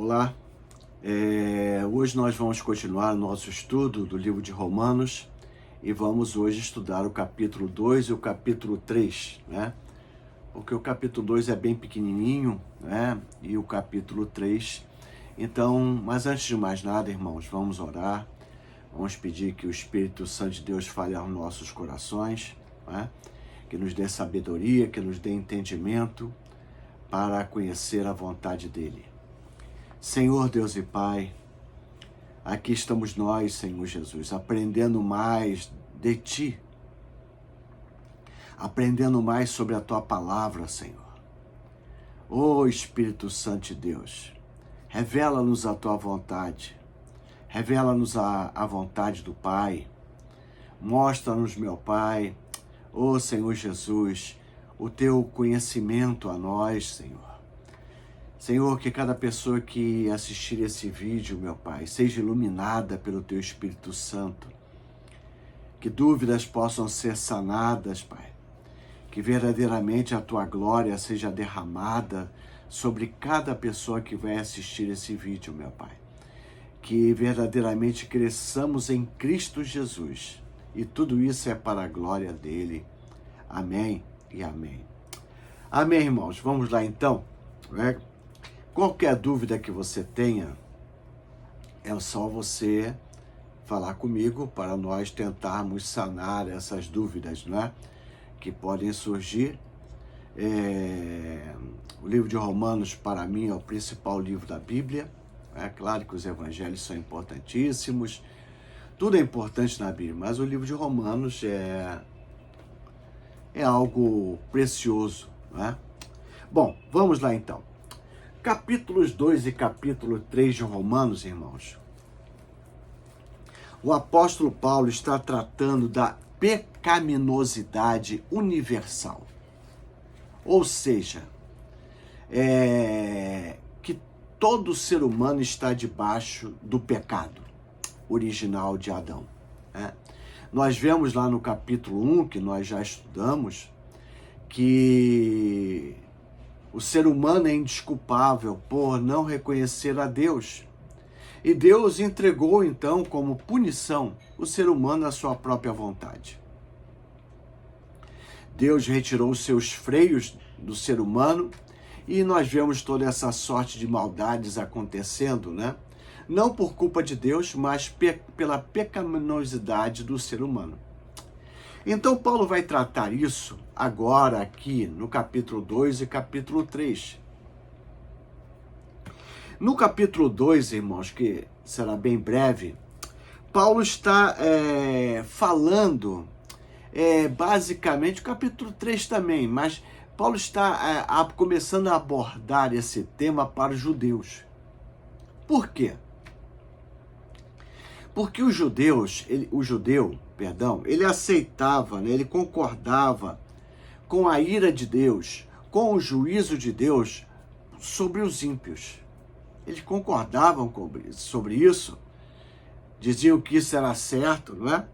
Olá, hoje nós vamos continuar nosso estudo do livro de Romanos e vamos hoje estudar o capítulo 2 e o capítulo 3, né? Porque o capítulo 2 é bem pequenininho, né? E o capítulo 3. Então, mas antes de mais nada, irmãos, vamos orar, vamos pedir que o Espírito Santo de Deus fale aos nossos corações, né? Que nos dê sabedoria, que nos dê entendimento para conhecer a vontade dele. Senhor Deus e Pai, aqui estamos nós, Senhor Jesus, aprendendo mais de Ti, aprendendo mais sobre a Tua palavra, Senhor. Ô Espírito Santo de Deus, revela-nos a Tua vontade, revela-nos a vontade do Pai, mostra-nos, meu Pai, ô Senhor Jesus, o Teu conhecimento a nós, Senhor. Senhor, que cada pessoa que assistir esse vídeo, meu Pai, seja iluminada pelo Teu Espírito Santo. Que dúvidas possam ser sanadas, Pai. Que verdadeiramente a Tua glória seja derramada sobre cada pessoa que vai assistir esse vídeo, meu Pai. Que verdadeiramente cresçamos em Cristo Jesus. E tudo isso é para a glória dEle. Amém e amém. Amém, irmãos. Vamos lá, então, né? Qualquer dúvida que você tenha, é só você falar comigo para nós tentarmos sanar essas dúvidas, né, que podem surgir. O livro de Romanos, para mim, é o principal livro da Bíblia. É claro que os evangelhos são importantíssimos, tudo é importante na Bíblia, mas o livro de Romanos é algo precioso, né? Bom, vamos lá então. Capítulos 2 e capítulo 3 de Romanos, irmãos. O apóstolo Paulo está tratando da pecaminosidade universal. Ou seja, que todo ser humano está debaixo do pecado original de Adão, né? Nós vemos lá no capítulo 1, que nós já estudamos, que o ser humano é indesculpável por não reconhecer a Deus. E Deus entregou, então, como punição, o ser humano à sua própria vontade. Deus retirou os seus freios do ser humano e nós vemos toda essa sorte de maldades acontecendo, né? Não por culpa de Deus, mas pela pecaminosidade do ser humano. Então, Paulo vai tratar isso agora aqui no capítulo 2 e capítulo 3. No capítulo 2, irmãos, que será bem breve, Paulo está falando, basicamente, o capítulo 3 também, mas Paulo está começando a abordar esse tema para os judeus. Por quê? Porque o judeu, ele aceitava, né, ele concordava com a ira de Deus, com o juízo de Deus sobre os ímpios. Eles concordavam sobre isso, diziam que isso era certo, não é?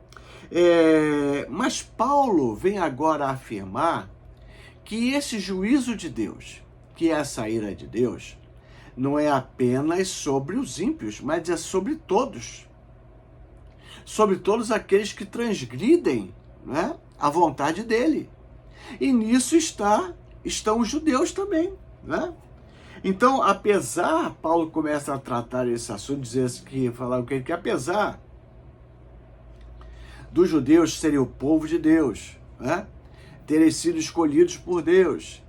Mas Paulo vem agora afirmar que esse juízo de Deus, que essa ira de Deus, não é apenas sobre os ímpios, mas é sobre todos. Sobre todos aqueles que transgridem, né, a vontade dele. E nisso estão os judeus também, né? Então, Paulo começa a tratar esse assunto, falar o que apesar dos judeus serem o povo de Deus, né, terem sido escolhidos por Deus,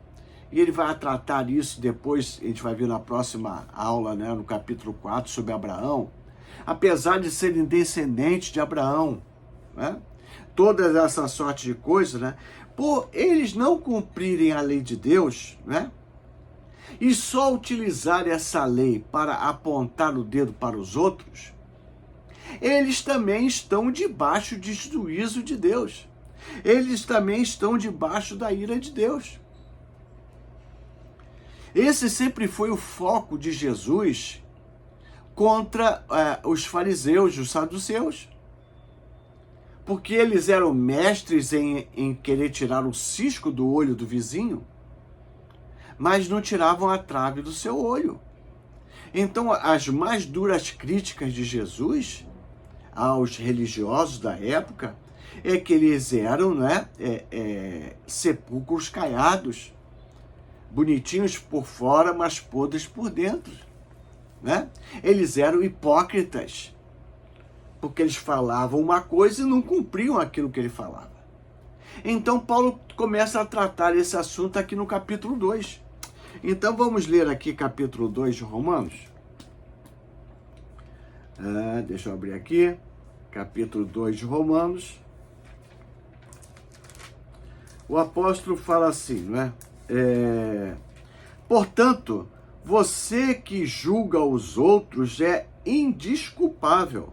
e ele vai tratar isso depois, a gente vai ver na próxima aula, né, no capítulo 4, sobre Abraão. Apesar de serem descendentes de Abraão, né, toda essa sorte de coisas, né, por eles não cumprirem a lei de Deus, né, e só utilizar essa lei para apontar o dedo para os outros, eles também estão debaixo de juízo de Deus. Eles também estão debaixo da ira de Deus. Esse sempre foi o foco de Jesus contra os fariseus, os saduceus. Porque eles eram mestres em querer tirar o cisco do olho do vizinho, mas não tiravam a trave do seu olho. Então, as mais duras críticas de Jesus aos religiosos da época é que eles eram, né, sepulcros caiados, bonitinhos por fora, mas podres por dentro, né? Eles eram hipócritas, porque eles falavam uma coisa e não cumpriam aquilo que ele falava. Então, Paulo começa a tratar esse assunto aqui no capítulo 2. Então, vamos ler aqui capítulo 2 de Romanos. Deixa eu abrir aqui. Capítulo 2 de Romanos. O apóstolo fala assim, né? Portanto, você que julga os outros é indesculpável,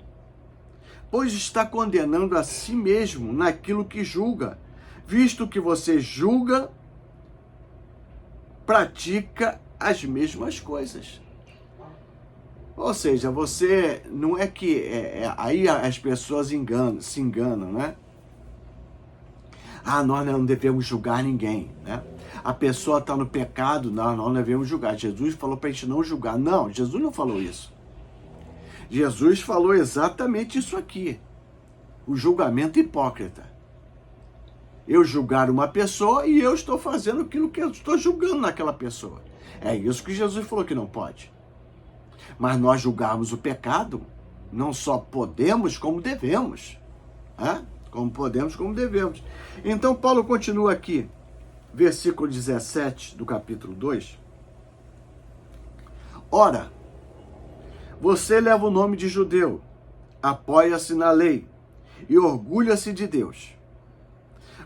pois está condenando a si mesmo naquilo que julga, visto que você julga, pratica as mesmas coisas. Ou seja, você não é que... aí as pessoas se enganam, né? Nós não devemos julgar ninguém, né? A pessoa está no pecado, nós não devemos julgar. Jesus falou para a gente não julgar. Não, Jesus não falou isso. Jesus falou exatamente isso aqui. O julgamento hipócrita. Eu julgar uma pessoa e eu estou fazendo aquilo que eu estou julgando naquela pessoa. É isso que Jesus falou que não pode. Mas nós julgarmos o pecado, não só podemos, como devemos. Como podemos, como devemos. Então, Paulo continua aqui, versículo 17 do capítulo 2. Ora, você leva o nome de judeu, apoia-se na lei e orgulha-se de Deus.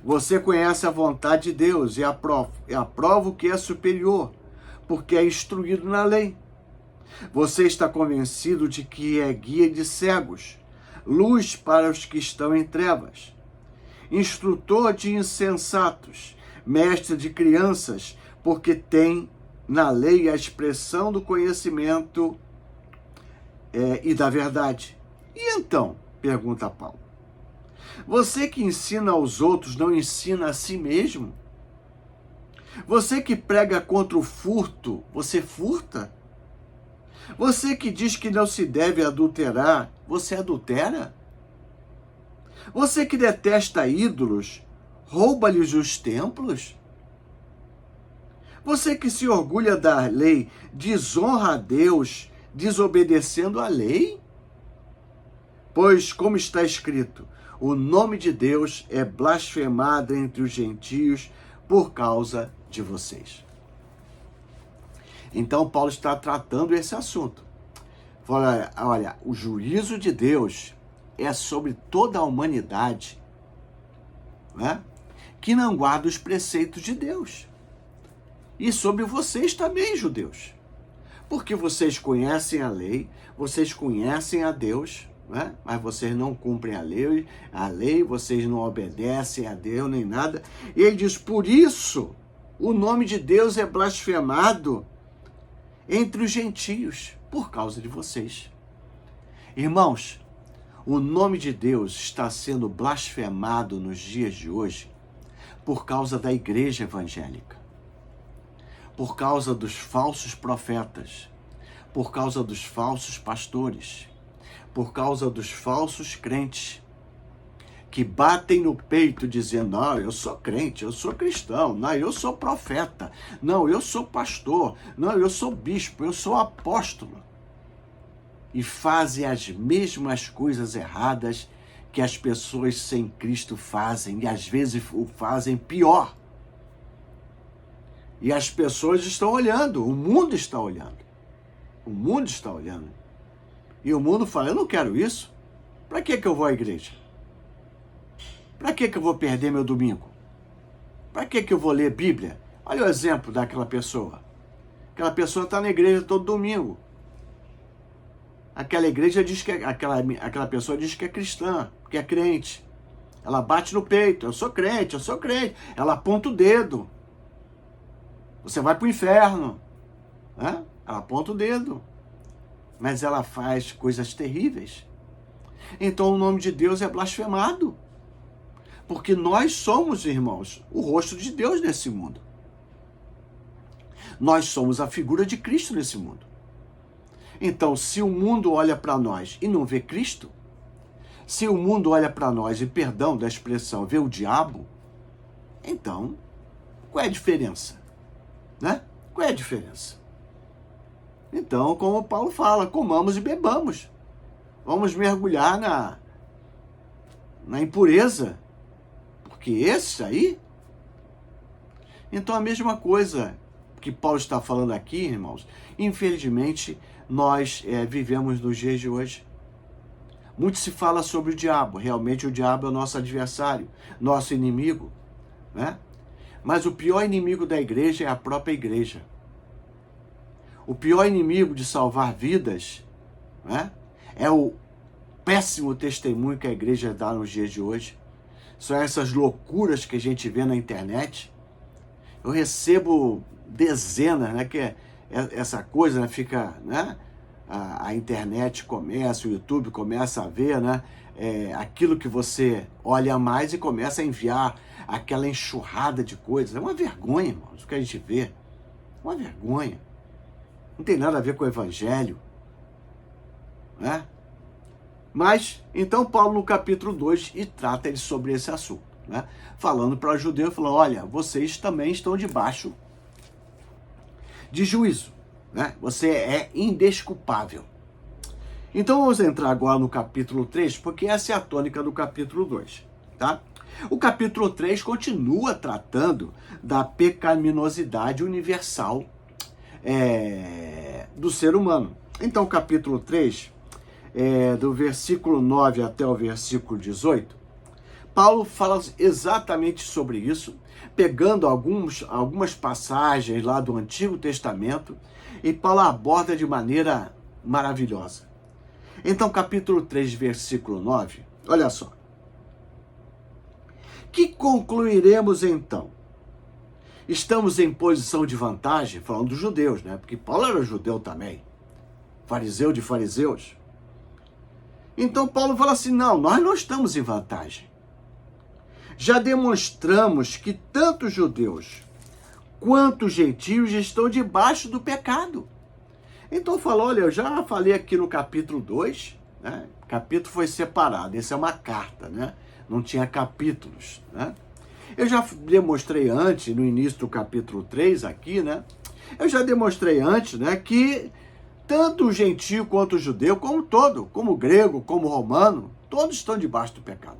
Você conhece a vontade de Deus e aprova o que é superior, porque é instruído na lei. Você está convencido de que é guia de cegos, luz para os que estão em trevas, instrutor de insensatos, mestre de crianças, porque tem na lei a expressão do conhecimento e da verdade. E então, pergunta Paulo, você que ensina aos outros não ensina a si mesmo? Você que prega contra o furto, você furta? Você que diz que não se deve adulterar, você adultera? Você que detesta ídolos, rouba-lhes os templos? Você que se orgulha da lei, desonra a Deus, desobedecendo a lei? Pois, como está escrito, o nome de Deus é blasfemado entre os gentios por causa de vocês. Então, Paulo está tratando esse assunto. Olha, o juízo de Deus é sobre toda a humanidade, né, que não guarda os preceitos de Deus. E sobre vocês também, judeus. Porque vocês conhecem a lei, vocês conhecem a Deus, né, mas vocês não cumprem a lei, vocês não obedecem a Deus nem nada. E ele diz, por isso, o nome de Deus é blasfemado entre os gentios, por causa de vocês. Irmãos, o nome de Deus está sendo blasfemado nos dias de hoje por causa da igreja evangélica, por causa dos falsos profetas, por causa dos falsos pastores, por causa dos falsos crentes, que batem no peito dizendo, não, eu sou crente, eu sou cristão, não, eu sou profeta, não, eu sou pastor, não, eu sou bispo, eu sou apóstolo. E fazem as mesmas coisas erradas que as pessoas sem Cristo fazem, e às vezes o fazem pior. E as pessoas estão olhando, o mundo está olhando. O mundo está olhando. E o mundo fala, eu não quero isso. Para que eu vou à igreja? Para que eu vou perder meu domingo? Para que eu vou ler Bíblia? Olha o exemplo daquela pessoa. Aquela pessoa está na igreja todo domingo. Aquela igreja diz que aquela pessoa diz que é cristã, que é crente. Ela bate no peito, eu sou crente, eu sou crente. Ela aponta o dedo. Você vai para o inferno. Né? Ela aponta o dedo. Mas ela faz coisas terríveis. Então o nome de Deus é blasfemado. Porque nós somos, irmãos, o rosto de Deus nesse mundo. Nós somos a figura de Cristo nesse mundo. Então, se o mundo olha para nós e não vê Cristo, se o mundo olha para nós e, perdão da expressão, vê o diabo, então, qual é a diferença? Né? Qual é a diferença? Então, como Paulo fala, comamos e bebamos. Vamos mergulhar na impureza, porque esse aí... Então, a mesma coisa que Paulo está falando aqui, irmãos, infelizmente, nós vivemos nos dias de hoje. Muito se fala sobre o diabo. Realmente, o diabo é o nosso adversário, nosso inimigo, né? Mas o pior inimigo da igreja é a própria igreja. O pior inimigo de salvar vidas, né, é o péssimo testemunho que a igreja dá nos dias de hoje. São essas loucuras que a gente vê na internet. Eu recebo dezenas, né, que essa coisa, né, fica, né, a internet começa, o YouTube começa a ver, né, aquilo que você olha mais e começa a enviar aquela enxurrada de coisas. É uma vergonha, irmãos, o que a gente vê. Uma vergonha. Não tem nada a ver com o evangelho, né? Mas, então, Paulo no capítulo 2 e trata ele sobre esse assunto, né? Falando para o judeu, falando, olha, vocês também estão debaixo de juízo, né? Você é indesculpável. Então, vamos entrar agora no capítulo 3, porque essa é a tônica do capítulo 2, tá? O capítulo 3 continua tratando da pecaminosidade universal do ser humano. Então, o capítulo 3, do versículo 9 até o versículo 18, Paulo fala exatamente sobre isso, pegando algumas passagens lá do Antigo Testamento, e Paulo aborda de maneira maravilhosa. Então, capítulo 3, versículo 9, olha só. Que concluiremos então? Estamos em posição de vantagem, falando dos judeus, né? Porque Paulo era judeu também, fariseu de fariseus. Então Paulo fala assim, não, nós não estamos em vantagem. Já demonstramos que tanto judeus quanto gentios estão debaixo do pecado. Então fala, olha, eu já falei aqui no capítulo 2, né? O capítulo foi separado, esse é uma carta, né? Não tinha capítulos, né? Eu já demonstrei antes, no início do capítulo 3 aqui, né? Eu já demonstrei antes, né, que tanto o gentio quanto o judeu, como todo, como o grego, como o romano, todos estão debaixo do pecado.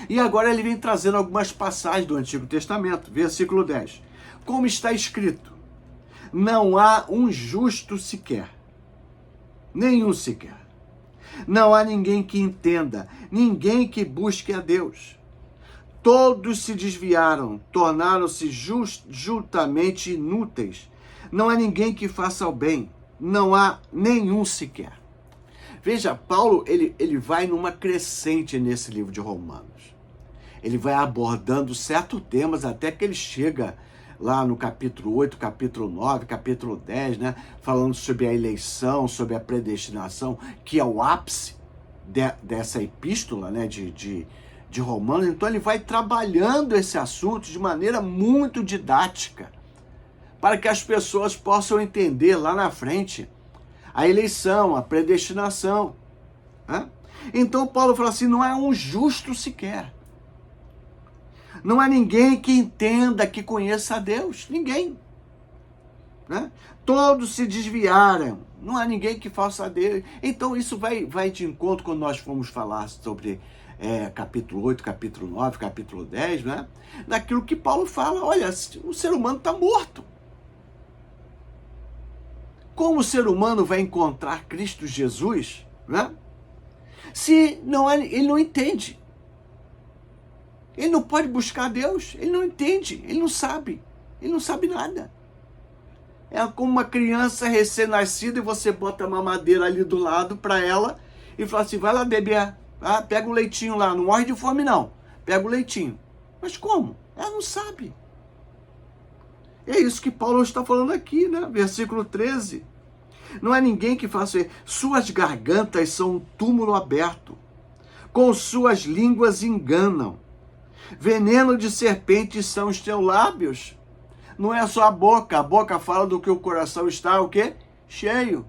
E agora ele vem trazendo algumas passagens do Antigo Testamento, versículo 10. Como está escrito, não há um justo sequer, nenhum sequer. Não há ninguém que entenda, ninguém que busque a Deus. Todos se desviaram, tornaram-se justamente inúteis. Não há ninguém que faça o bem, não há nenhum sequer. Veja, Paulo, ele vai numa crescente nesse livro de Romanos. Ele vai abordando certos temas até que ele chega lá no capítulo 8, capítulo 9, capítulo 10, né? Falando sobre a eleição, sobre a predestinação, que é o ápice dessa epístola, né? De Romanos. Então ele vai trabalhando esse assunto de maneira muito didática, para que as pessoas possam entender lá na frente a eleição, a predestinação, né? Então Paulo fala assim, não é um justo sequer. Não há ninguém que entenda, que conheça a Deus. Ninguém, né? Todos se desviaram. Não há ninguém que faça a Deus. Então isso vai de encontro quando nós formos falar sobre capítulo 8, capítulo 9, capítulo 10, né? Daquilo que Paulo fala, olha, o ser humano está morto. Como o ser humano vai encontrar Cristo Jesus, né? Se não ele não entende. Ele não pode buscar Deus, ele não entende, ele não sabe nada. É como uma criança recém-nascida e você bota a mamadeira ali do lado para ela e fala assim, vai lá beber, pega o leitinho lá, não morre de fome não, pega o leitinho. Mas como? Ela não sabe. É isso que Paulo está falando aqui, né? Versículo 13. Não há ninguém que faça isso. Suas gargantas são um túmulo aberto, com suas línguas enganam. Veneno de serpente são os teus lábios. Não é só a boca fala do que o coração está, o quê? cheio.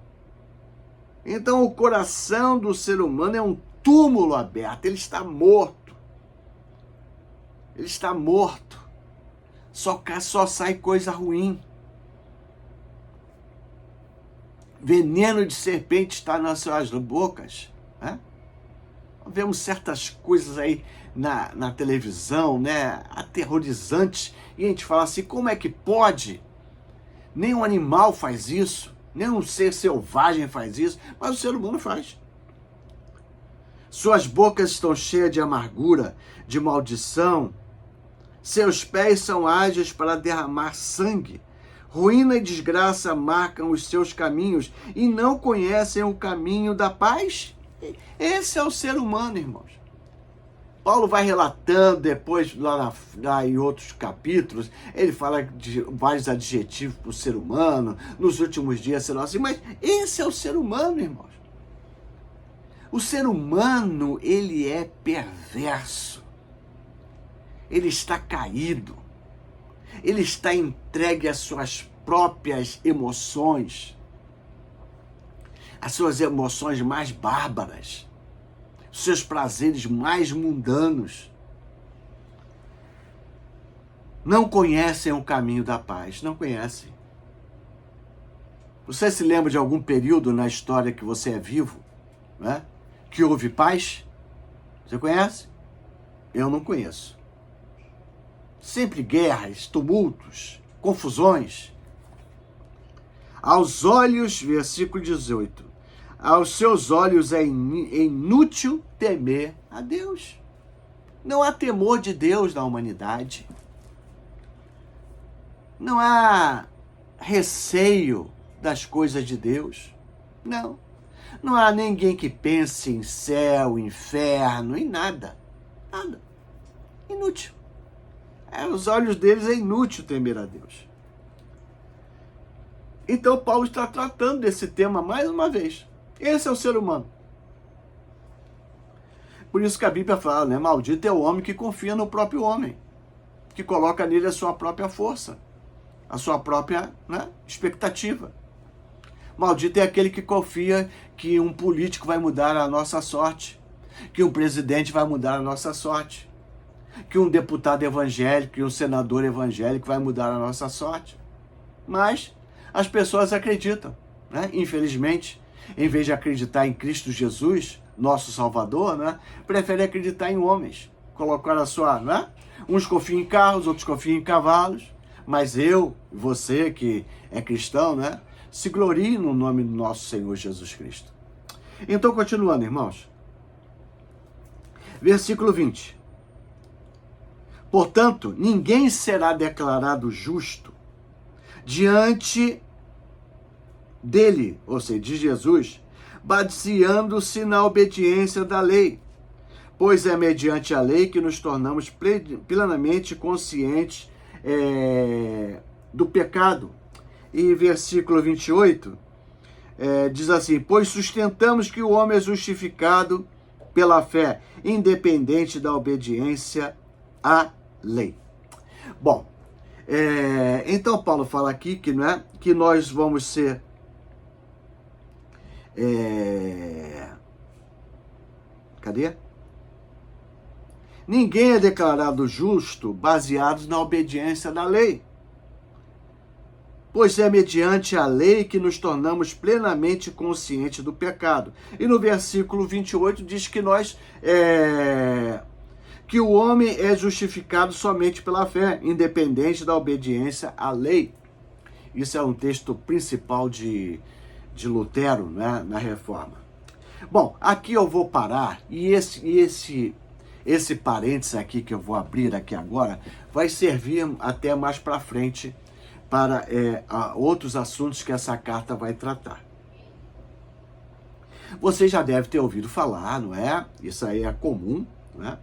Então o coração do ser humano é um túmulo aberto, ele está morto. Ele está morto. Só sai coisa ruim. Veneno de serpente está nas suas bocas. Né? Vemos certas coisas aí na televisão, né, aterrorizantes, e a gente fala assim, como é que pode? Nem um animal faz isso, nem um ser selvagem faz isso, mas o ser humano faz. Suas bocas estão cheias de amargura, de maldição, seus pés são ágeis para derramar sangue. Ruína e desgraça marcam os seus caminhos e não conhecem o caminho da paz. Esse é o ser humano, irmãos. Paulo vai relatando depois, lá em outros capítulos, ele fala de vários adjetivos para o ser humano, nos últimos dias serão assim, mas esse é o ser humano, irmãos. O ser humano, ele é perverso. Ele está caído. Ele está entregue às suas próprias emoções, às suas emoções mais bárbaras, seus prazeres mais mundanos. Não conhecem o caminho da paz, não conhecem. Você se lembra de algum período na história que você é vivo, né, que houve paz? Você conhece? Eu não conheço. Sempre guerras, tumultos, confusões. Aos olhos, versículo 18, aos seus olhos é inútil temer a Deus. Não há temor de Deus na humanidade. Não há receio das coisas de Deus. Não. Não há ninguém que pense em céu, inferno, em nada. Nada. Inútil. Aos olhos deles é inútil temer a Deus. Então Paulo está tratando desse tema mais uma vez. Esse é o ser humano. Por isso que a Bíblia fala, né? Maldito é o homem que confia no próprio homem, que coloca nele a sua própria força, a sua própria, né, expectativa. Maldito é aquele que confia que um político vai mudar a nossa sorte, que um presidente vai mudar a nossa sorte, que um deputado evangélico e um senador evangélico vai mudar a nossa sorte. Mas as pessoas acreditam, né? Infelizmente, em vez de acreditar em Cristo Jesus, nosso Salvador, né, prefere acreditar em homens, colocar a sua, né? Uns confiam em carros, outros confiam em cavalos, mas eu, você que é cristão, né, se glorie no nome do nosso Senhor Jesus Cristo. Então, continuando, irmãos. Versículo 20. Portanto, ninguém será declarado justo diante dele, ou seja, de Jesus, baseando-se na obediência da lei, pois é mediante a lei que nos tornamos plenamente conscientes do pecado. E versículo 28 diz assim, pois sustentamos que o homem é justificado pela fé, independente da obediência à lei. Bom, então Paulo fala aqui que, não é, que nós vamos ser cadê? Ninguém é declarado justo baseado na obediência da lei, pois é mediante a lei que nos tornamos plenamente conscientes do pecado. E no versículo 28 diz que nós que o homem é justificado somente pela fé, independente da obediência à lei. Isso é um texto principal de Lutero, né, na Reforma. Bom, aqui eu vou parar, e esse parênteses aqui que eu vou abrir aqui agora vai servir até mais para frente para outros assuntos que essa carta vai tratar. Você já deve ter ouvido falar, não é? Isso aí é comum, né?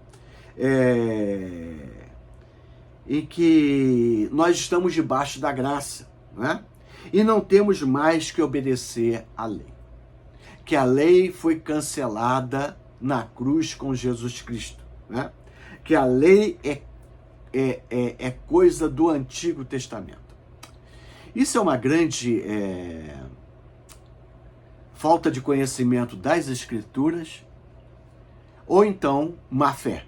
E que nós estamos debaixo da graça, né? E não temos mais que obedecer à lei. Que a lei foi cancelada na cruz com Jesus Cristo, né? Que a lei é coisa do Antigo Testamento. Isso é uma grande falta de conhecimento das Escrituras, ou então má fé,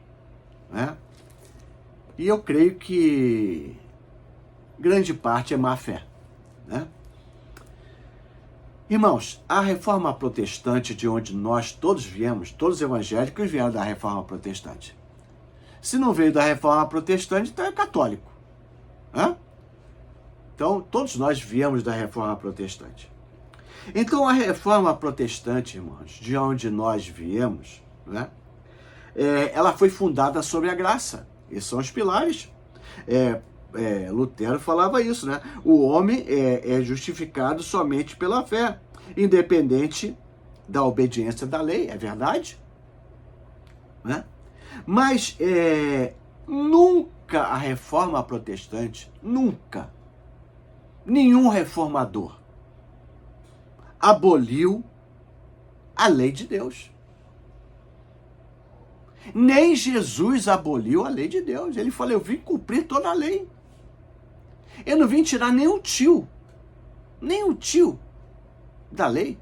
né? E eu creio que grande parte é má fé, né? Irmãos, a reforma protestante, de onde nós todos viemos, todos os evangélicos vieram da reforma protestante. Se não veio da reforma protestante, então é católico, né? Então, todos nós viemos da reforma protestante. Então, a reforma protestante, irmãos, de onde nós viemos, né? Ela foi fundada sobre a graça. Esses são os pilares. Lutero falava isso, né? O homem é justificado somente pela fé, independente da obediência da lei, é verdade? Né? Mas nunca a reforma protestante, nunca, nenhum reformador aboliu a lei de Deus. Nem Jesus aboliu a lei de Deus. Ele falou, eu vim cumprir toda a lei. Eu não vim tirar nem o tio da lei.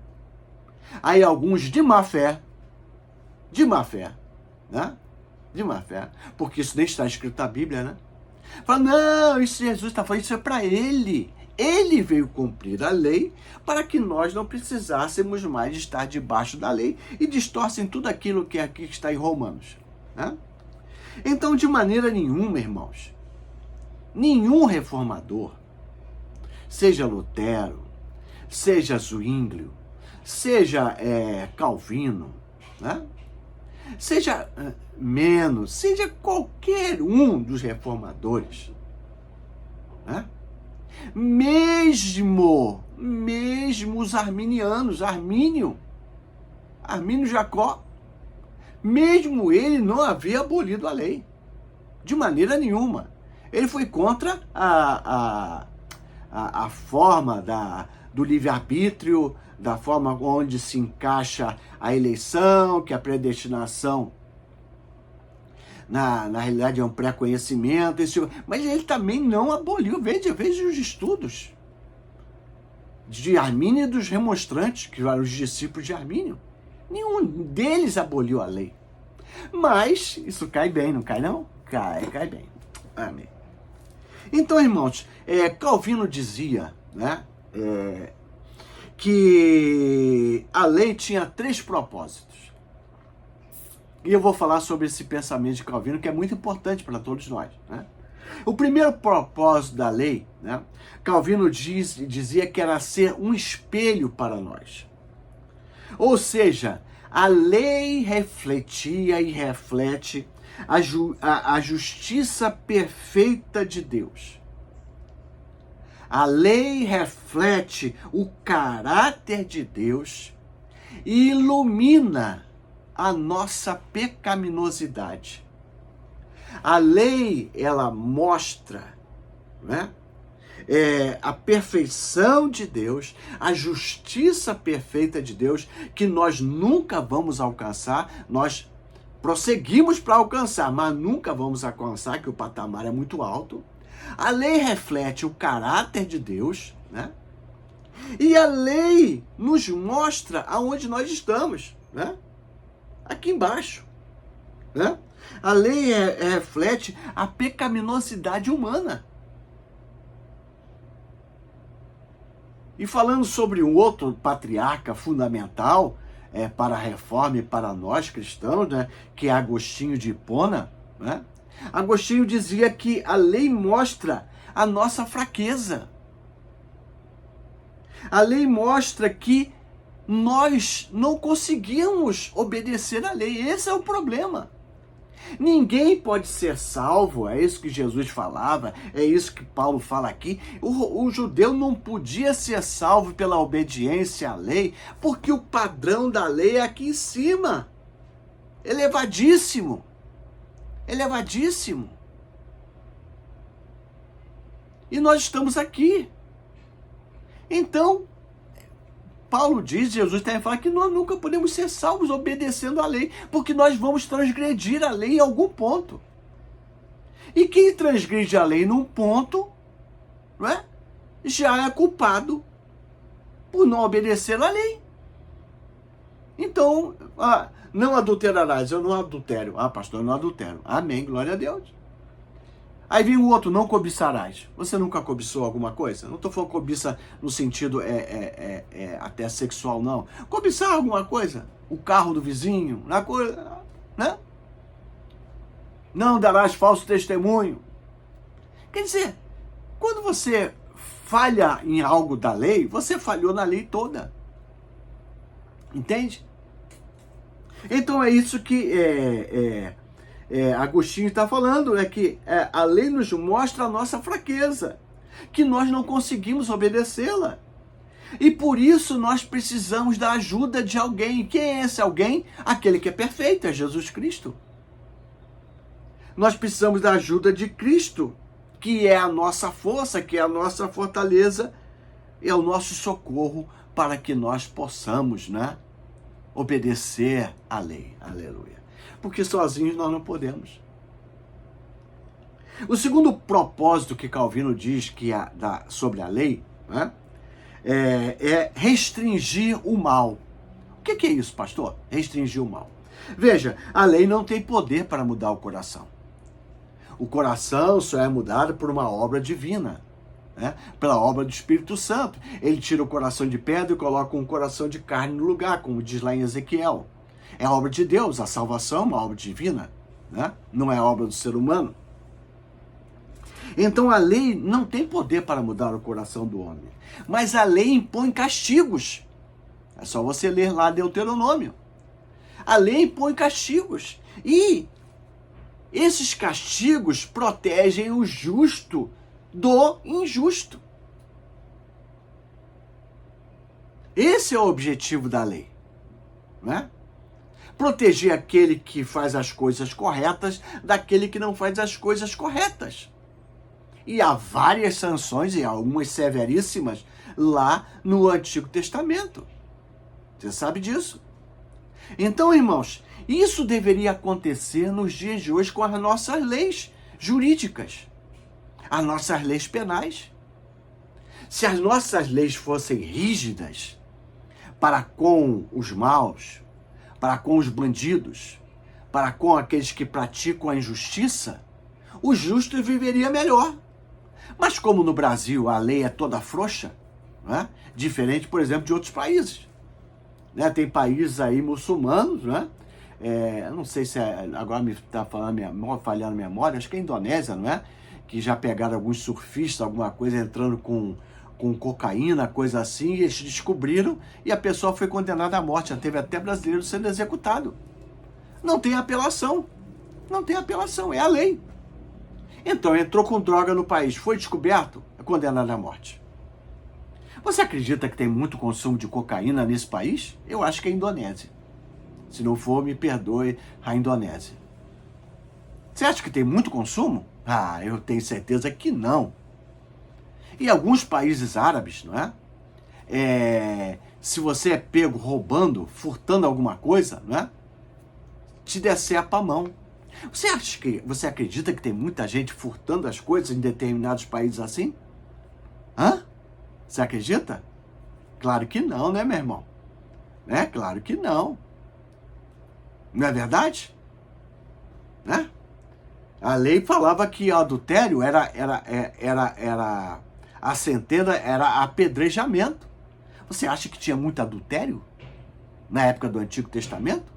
Aí alguns de má fé, né? De má fé, porque isso nem está escrito na Bíblia, né? Fala, não, isso Jesus está falando, isso é para ele. Ele veio cumprir a lei para que nós não precisássemos mais estar debaixo da lei, e distorcem tudo aquilo que aqui está em Romanos, né? Então, de maneira nenhuma, irmãos, nenhum reformador, seja Lutero, seja Zwinglio, seja Calvino, né? Seja Menos, seja qualquer um dos reformadores, né? Mesmo os arminianos, Armínio Jacó, mesmo ele não havia abolido a lei, de maneira nenhuma. Ele foi contra a forma do livre-arbítrio, da forma onde se encaixa a eleição, que a predestinação, na realidade, é um pré-conhecimento, mas ele também não aboliu. Veja os estudos de Armínio e dos remonstrantes, que eram os discípulos de Armínio. Nenhum deles aboliu a lei. Mas isso cai bem, não cai não? Cai bem. Amém. Então, irmãos, Calvino dizia, né, que a lei tinha 3 propósitos. E eu vou falar sobre esse pensamento de Calvino, que é muito importante para todos nós, né? O primeiro propósito da lei, né, Calvino dizia que era ser um espelho para nós. Ou seja, a lei refletia e reflete a justiça perfeita de Deus. A lei reflete o caráter de Deus e ilumina a nossa pecaminosidade. A lei, ela mostra, né, a perfeição de Deus, a justiça perfeita de Deus, que nós nunca vamos alcançar. Nós prosseguimos para alcançar, mas nunca vamos alcançar, que o patamar é muito alto. A lei reflete o caráter de Deus, né? E a lei nos mostra aonde nós estamos, né? Aqui embaixo, né? A lei reflete a pecaminosidade humana. E falando sobre um outro patriarca fundamental para a reforma e para nós cristãos, né, que é Agostinho de Hipona, né? Agostinho dizia que a lei mostra a nossa fraqueza. A lei mostra que nós não conseguimos obedecer à lei. Esse é o problema. Ninguém pode ser salvo, é isso que Jesus falava, é isso que Paulo fala aqui. O judeu não podia ser salvo pela obediência à lei, porque o padrão da lei é aqui em cima. Elevadíssimo. Elevadíssimo. E nós estamos aqui. Então, Paulo diz, Jesus também fala que nós nunca podemos ser salvos obedecendo à lei, porque nós vamos transgredir a lei em algum ponto. E quem transgride a lei num ponto, não é, já é culpado por não obedecer à lei. Então, não adulterarás, eu não adultério. Ah, pastor, eu não adultero. Amém, glória a Deus. Aí vem o outro, não cobiçarás. Você nunca cobiçou alguma coisa? Não estou falando cobiça no sentido até sexual, não. Cobiçar alguma coisa? O carro do vizinho, na coisa, né? Não darás falso testemunho. Quer dizer, quando você falha em algo da lei, você falhou na lei toda. Entende? Então é isso que Agostinho está falando, que a lei nos mostra a nossa fraqueza, que nós não conseguimos obedecê-la. E por isso nós precisamos da ajuda de alguém. Quem é esse alguém? Aquele que é perfeito, é Jesus Cristo. Nós precisamos da ajuda de Cristo, que é a nossa força, que é a nossa fortaleza, é o nosso socorro para que nós possamos, obedecer à lei. Aleluia. Porque sozinhos nós não podemos. O segundo propósito que Calvino diz que sobre a lei, é restringir o mal. O que é isso, pastor? Restringir o mal. Veja, a lei não tem poder para mudar o coração. O coração só é mudado por uma obra divina, pela obra do Espírito Santo. Ele tira o coração de pedra e coloca um coração de carne no lugar, como diz lá em Ezequiel. É a obra de Deus, a salvação é uma obra divina, não é obra do ser humano. Então a lei não tem poder para mudar o coração do homem, mas a lei impõe castigos. É só você ler lá Deuteronômio. A lei impõe castigos e esses castigos protegem o justo do injusto. Esse é o objetivo da lei, Proteger aquele que faz as coisas corretas daquele que não faz as coisas corretas. E há várias sanções, e algumas severíssimas, lá no Antigo Testamento. Você sabe disso. Então, irmãos, isso deveria acontecer nos dias de hoje com as nossas leis jurídicas, as nossas leis penais. Se as nossas leis fossem rígidas para com os maus, para com os bandidos, para com aqueles que praticam a injustiça, o justo viveria melhor. Mas como no Brasil a lei é toda frouxa, diferente, por exemplo, de outros países. Tem países aí muçulmanos, não sei se agora me está falhando a memória, acho que é a Indonésia, que já pegaram alguns surfistas, alguma coisa, entrando com cocaína, coisa assim, e eles descobriram e a pessoa foi condenada à morte. Já teve até brasileiro sendo executado. Não tem apelação. Não tem apelação, é a lei. Então, entrou com droga no país, foi descoberto, é condenado à morte. Você acredita que tem muito consumo de cocaína nesse país? Eu acho que é a Indonésia. Se não for, me perdoe a Indonésia. Você acha que tem muito consumo? Eu tenho certeza que não. E alguns países árabes, se você é pego roubando, furtando alguma coisa, te decepa a mão. Você acredita que tem muita gente furtando as coisas em determinados países assim? Você acredita? Claro que não, meu irmão? Claro que não. Não é verdade? A lei falava que o adultério a sentença era apedrejamento. Você acha que tinha muito adultério na época do Antigo Testamento?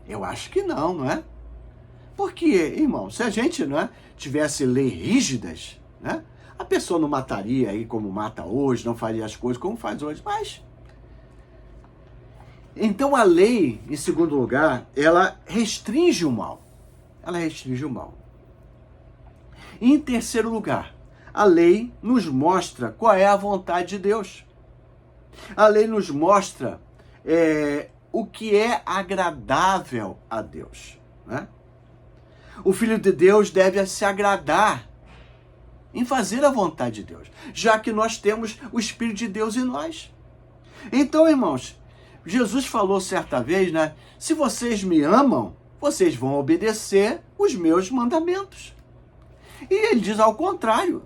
Eu acho que não, Porque, irmão, se a gente tivesse leis rígidas, a pessoa não mataria aí como mata hoje, não faria as coisas como faz hoje, mas... Então a lei, em segundo lugar, ela restringe o mal. Ela restringe o mal. E, em terceiro lugar, a lei nos mostra qual é a vontade de Deus. A lei nos mostra o que é agradável a Deus. O Filho de Deus deve se agradar em fazer a vontade de Deus, já que nós temos o Espírito de Deus em nós. Então, irmãos, Jesus falou certa vez, se vocês me amam, vocês vão obedecer os meus mandamentos. E ele diz ao contrário.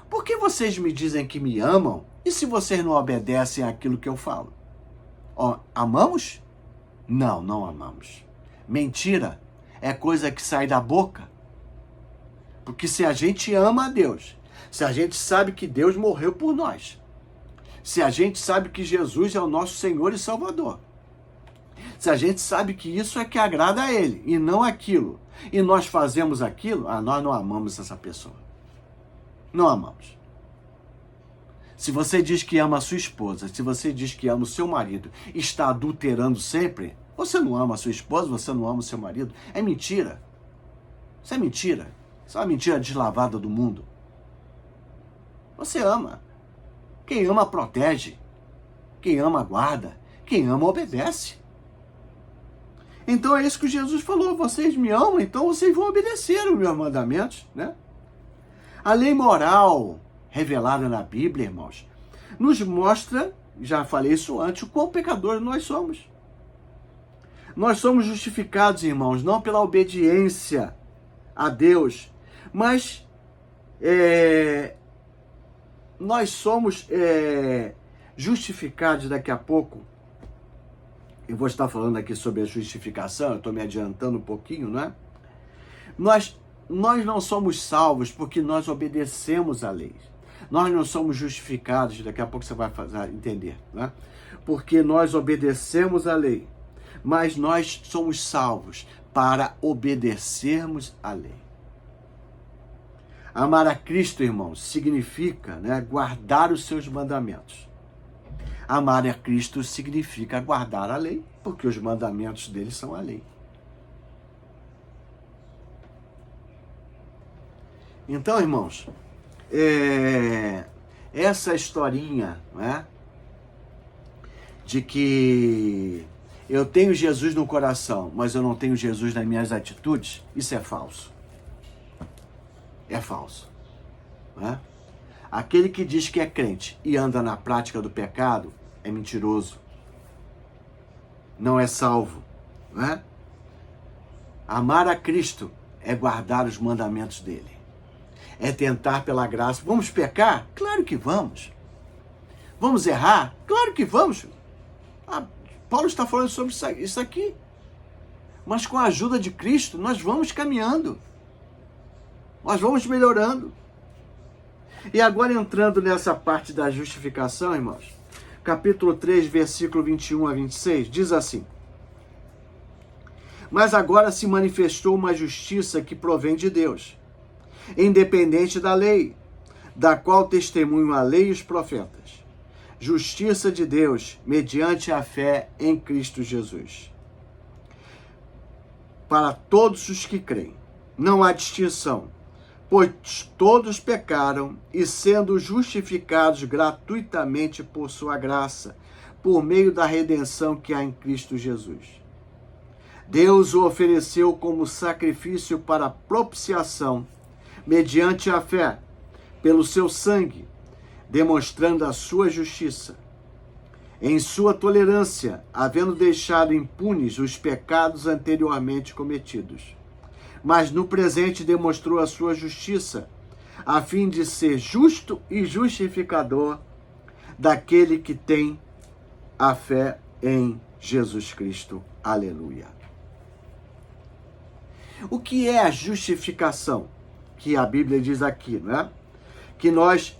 Por que vocês me dizem que me amam e se vocês não obedecem àquilo que eu falo? Amamos? Não, não amamos. Mentira é coisa que sai da boca. Porque se a gente ama a Deus, se a gente sabe que Deus morreu por nós, se a gente sabe que Jesus é o nosso Senhor e Salvador, se a gente sabe que isso é que agrada a Ele e não aquilo, e nós fazemos aquilo, nós não amamos essa pessoa. Não amamos. Se você diz que ama a sua esposa, se você diz que ama o seu marido, está adulterando sempre, você não ama a sua esposa, você não ama o seu marido. É mentira. Isso é mentira. Isso é uma mentira deslavada do mundo. Você ama. Quem ama protege. Quem ama guarda. Quem ama obedece. Então é isso que Jesus falou. Vocês me amam, então vocês vão obedecer os meus mandamentos, né? A lei moral revelada na Bíblia, irmãos, nos mostra, já falei isso antes, o quão pecadores nós somos. Nós somos justificados, irmãos, não pela obediência a Deus, mas nós somos justificados daqui a pouco. Eu vou estar falando aqui sobre a justificação, eu estou me adiantando um pouquinho, né? Nós não somos salvos porque nós obedecemos a lei. Nós não somos justificados, daqui a pouco você vai entender, né? Porque nós obedecemos a lei, mas nós somos salvos para obedecermos a lei. Amar a Cristo, irmãos, significa, né, guardar os seus mandamentos. Amar a Cristo significa guardar a lei, porque os mandamentos dele são a lei. Então, irmãos, essa historinha, né, de que eu tenho Jesus no coração, mas eu não tenho Jesus nas minhas atitudes, isso é falso. É falso. Né? Aquele que diz que é crente e anda na prática do pecado é mentiroso. Não é salvo. Né? Amar a Cristo é guardar os mandamentos dele. É tentar pela graça. Vamos pecar? Claro que vamos. Vamos errar? Claro que vamos. Paulo está falando sobre isso aqui. Mas com a ajuda de Cristo, nós vamos caminhando. Nós vamos melhorando. E agora entrando nessa parte da justificação, irmãos, capítulo 3, versículo 21 a 26, diz assim: Mas agora se manifestou uma justiça que provém de Deus, independente da lei, da qual testemunham a lei e os profetas. Justiça de Deus, mediante a fé em Cristo Jesus. Para todos os que creem, não há distinção, pois todos pecaram e sendo justificados gratuitamente por sua graça, por meio da redenção que há em Cristo Jesus. Deus o ofereceu como sacrifício para propiciação, mediante a fé, pelo seu sangue, demonstrando a sua justiça. Em sua tolerância, havendo deixado impunes os pecados anteriormente cometidos. Mas no presente demonstrou a sua justiça, a fim de ser justo e justificador daquele que tem a fé em Jesus Cristo. Aleluia. O que é a justificação? Que a Bíblia diz aqui, né? Que nós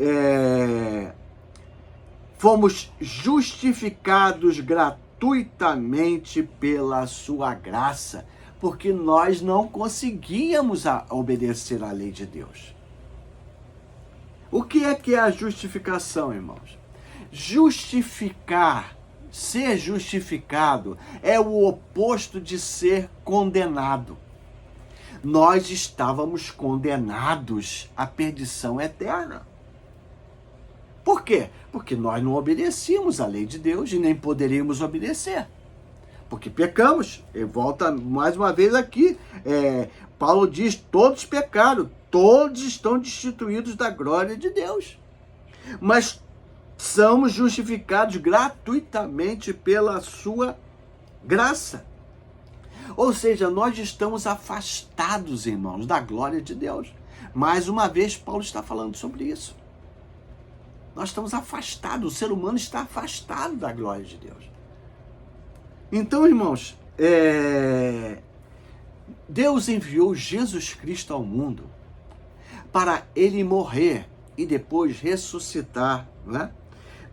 fomos justificados gratuitamente pela sua graça, porque nós não conseguíamos obedecer à lei de Deus. O que é a justificação, irmãos? Justificar, ser justificado, é o oposto de ser condenado. Nós estávamos condenados à perdição eterna. Por quê? Porque nós não obedecíamos à lei de Deus e nem poderíamos obedecer. Porque pecamos. E volta mais uma vez aqui. Paulo diz, todos pecaram, todos estão destituídos da glória de Deus. Mas somos justificados gratuitamente pela sua graça. Ou seja, nós estamos afastados, irmãos, da glória de Deus. Mais uma vez, Paulo está falando sobre isso. Nós estamos afastados, o ser humano está afastado da glória de Deus. Então, irmãos, Deus enviou Jesus Cristo ao mundo para ele morrer e depois ressuscitar, né?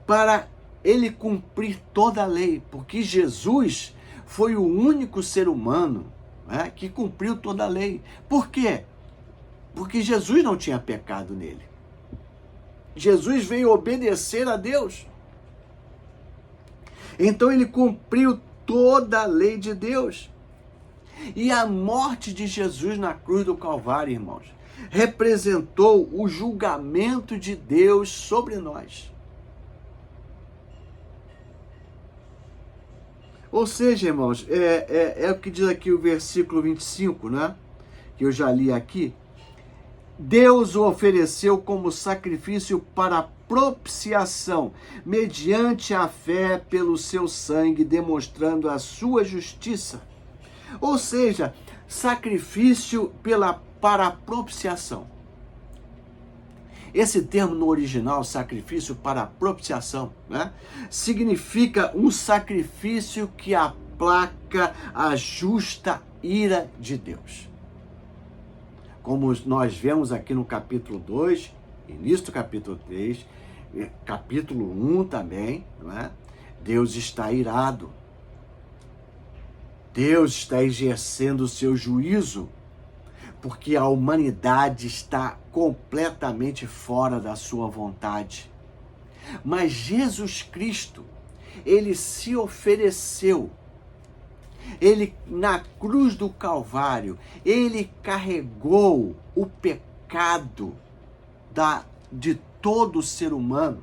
Para ele cumprir toda a lei, porque Jesus foi o único ser humano, né, que cumpriu toda a lei. Por quê? Porque Jesus não tinha pecado nele. Jesus veio obedecer a Deus. Então ele cumpriu toda a lei de Deus. E a morte de Jesus na cruz do Calvário, irmãos, representou o julgamento de Deus sobre nós. Ou seja, irmãos, é o que diz aqui o versículo 25, né? Que eu já li aqui. Deus o ofereceu como sacrifício para propiciação, mediante a fé pelo seu sangue, demonstrando a sua justiça. Ou seja, sacrifício para propiciação. Esse termo no original, sacrifício para propiciação, né, significa um sacrifício que aplaca a justa ira de Deus. Como nós vemos aqui no capítulo 2, início do capítulo 3, capítulo 1 também, não é? Deus está irado. Deus está exercendo o seu juízo, porque a humanidade está completamente fora da sua vontade. Mas Jesus Cristo, ele se ofereceu. Ele, na cruz do Calvário, ele carregou o pecado de todo ser humano.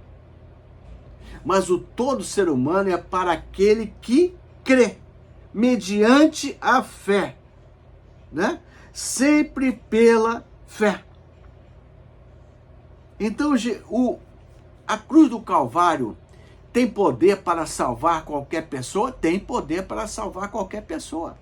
Mas o todo ser humano é para aquele que crê, mediante a fé, né? Sempre pela fé. Então, a cruz do Calvário tem poder para salvar qualquer pessoa? Tem poder para salvar qualquer pessoa.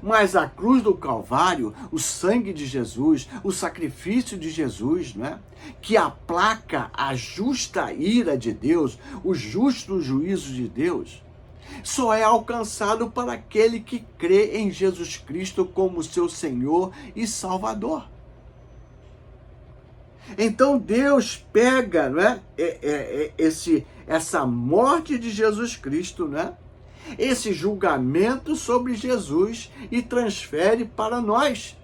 Mas a cruz do Calvário, o sangue de Jesus, o sacrifício de Jesus, né, que aplaca a justa ira de Deus, o justo juízo de Deus, só é alcançado para aquele que crê em Jesus Cristo como seu Senhor e Salvador. Então Deus pega, né, essa morte de Jesus Cristo, né, esse julgamento sobre Jesus e transfere para nós.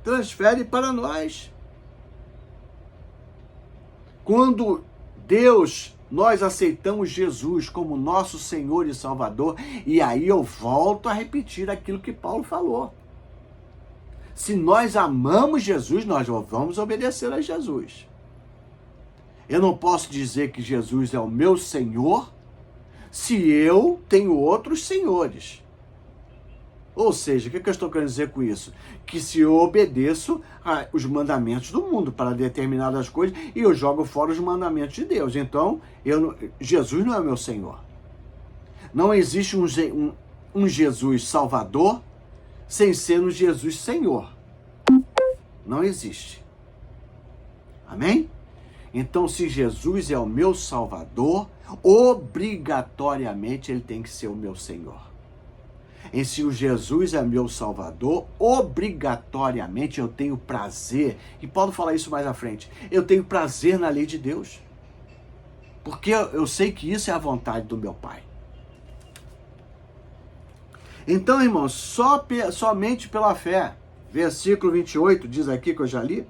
Transfere para nós. Quando nós aceitamos Jesus como nosso Senhor e Salvador, e aí eu volto a repetir aquilo que Paulo falou. Se nós amamos Jesus, nós vamos obedecer a Jesus. Eu não posso dizer que Jesus é o meu Senhor se eu tenho outros senhores. Ou seja, o que eu estou querendo dizer com isso? Que se eu obedeço os mandamentos do mundo para determinadas coisas e eu jogo fora os mandamentos de Deus. Então, Jesus não é meu Senhor. Não existe um Jesus Salvador sem ser um Jesus Senhor. Não existe. Amém? Então, se Jesus é o meu Salvador, obrigatoriamente ele tem que ser o meu Senhor. E se o Jesus é meu Salvador, obrigatoriamente eu tenho prazer, e Paulo fala isso mais à frente, eu tenho prazer na lei de Deus. Porque eu sei que isso é a vontade do meu Pai. Então, irmãos, somente pela fé, versículo 28 diz aqui que eu já li,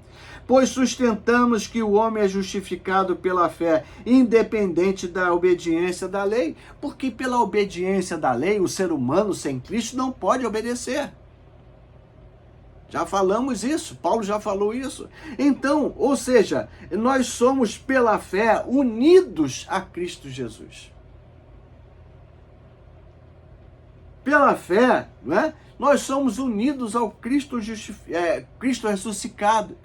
pois sustentamos que o homem é justificado pela fé, independente da obediência da lei, porque pela obediência da lei, o ser humano sem Cristo não pode obedecer. Já falamos isso, Paulo já falou isso. Então, ou seja, nós somos pela fé unidos a Cristo Jesus. Pela fé, não é? Nós somos unidos ao Cristo ressuscitado,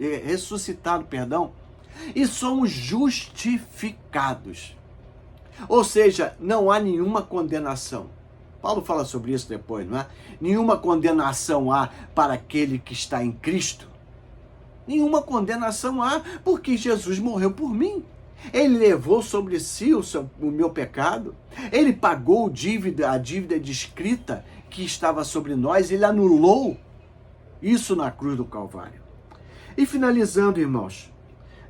e somos justificados. Ou seja, não há nenhuma condenação. Paulo fala sobre isso depois, não é? Nenhuma condenação há para aquele que está em Cristo. Nenhuma condenação há, porque Jesus morreu por mim. Ele levou sobre si o meu pecado. Ele pagou a dívida descrita que estava sobre nós. Ele anulou isso na cruz do Calvário. E finalizando, irmãos,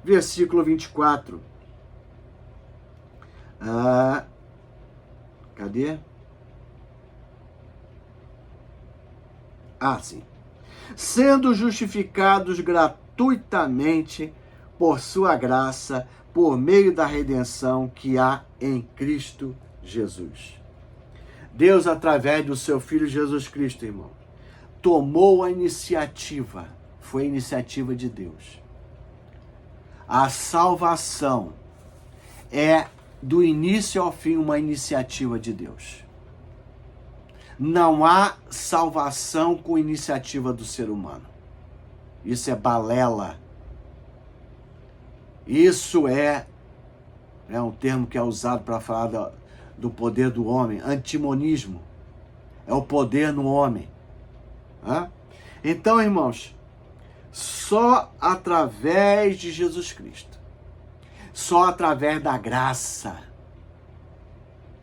versículo 24. Cadê? Sim. Sendo justificados gratuitamente por sua graça, por meio da redenção que há em Cristo Jesus. Deus, através do seu Filho Jesus Cristo, irmão, tomou a iniciativa. Foi a iniciativa de Deus. A salvação é, do início ao fim, uma iniciativa de Deus. Não há salvação com iniciativa do ser humano. Isso é balela. Isso é um termo que é usado para falar do poder do homem, antimonismo. É o poder no homem. Então, irmãos, só através de Jesus Cristo, só através da graça.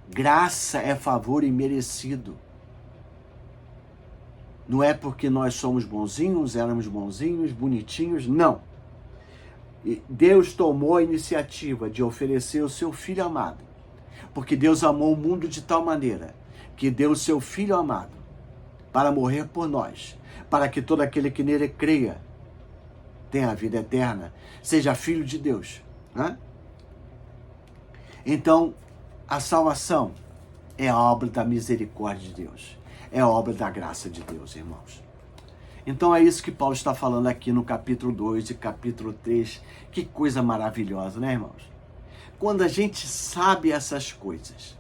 Graça é favor imerecido. Não é porque nós somos bonzinhos, éramos bonzinhos, bonitinhos, não. Deus tomou a iniciativa de oferecer o seu Filho amado, porque Deus amou o mundo de tal maneira que deu o seu Filho amado para morrer por nós, para que todo aquele que nele creia tenha a vida eterna, seja filho de Deus. Então, a salvação é a obra da misericórdia de Deus, é a obra da graça de Deus, irmãos. Então é isso que Paulo está falando aqui no capítulo 2 e capítulo 3. Que coisa maravilhosa, né, irmãos? Quando a gente sabe essas coisas,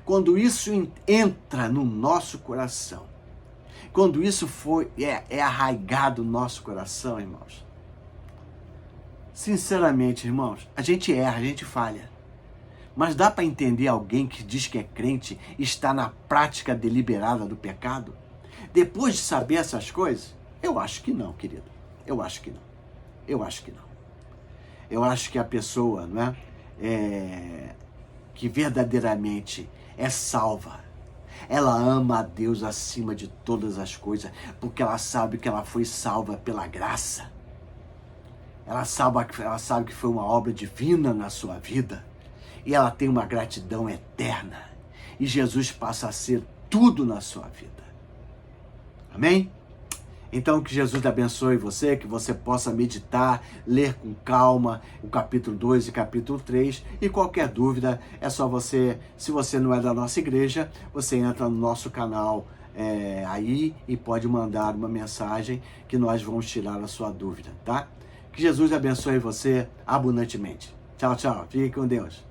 quando isso entra no nosso coração, quando isso é arraigado no nosso coração, irmãos, sinceramente, irmãos, a gente erra, a gente falha. Mas dá para entender alguém que diz que é crente e está na prática deliberada do pecado? Depois de saber essas coisas? Eu acho que não, querido. Eu acho que não. Eu acho que não. Eu acho que a pessoa, que verdadeiramente é salva, ela ama a Deus acima de todas as coisas, porque ela sabe que ela foi salva pela graça. Ela sabe que foi uma obra divina na sua vida. E ela tem uma gratidão eterna. E Jesus passa a ser tudo na sua vida. Amém? Então que Jesus abençoe você, que você possa meditar, ler com calma o capítulo 2 e capítulo 3. E qualquer dúvida, é só você, se você não é da nossa igreja, você entra no nosso canal aí e pode mandar uma mensagem que nós vamos tirar a sua dúvida, tá? Que Jesus abençoe você abundantemente. Tchau, tchau. Fique com Deus.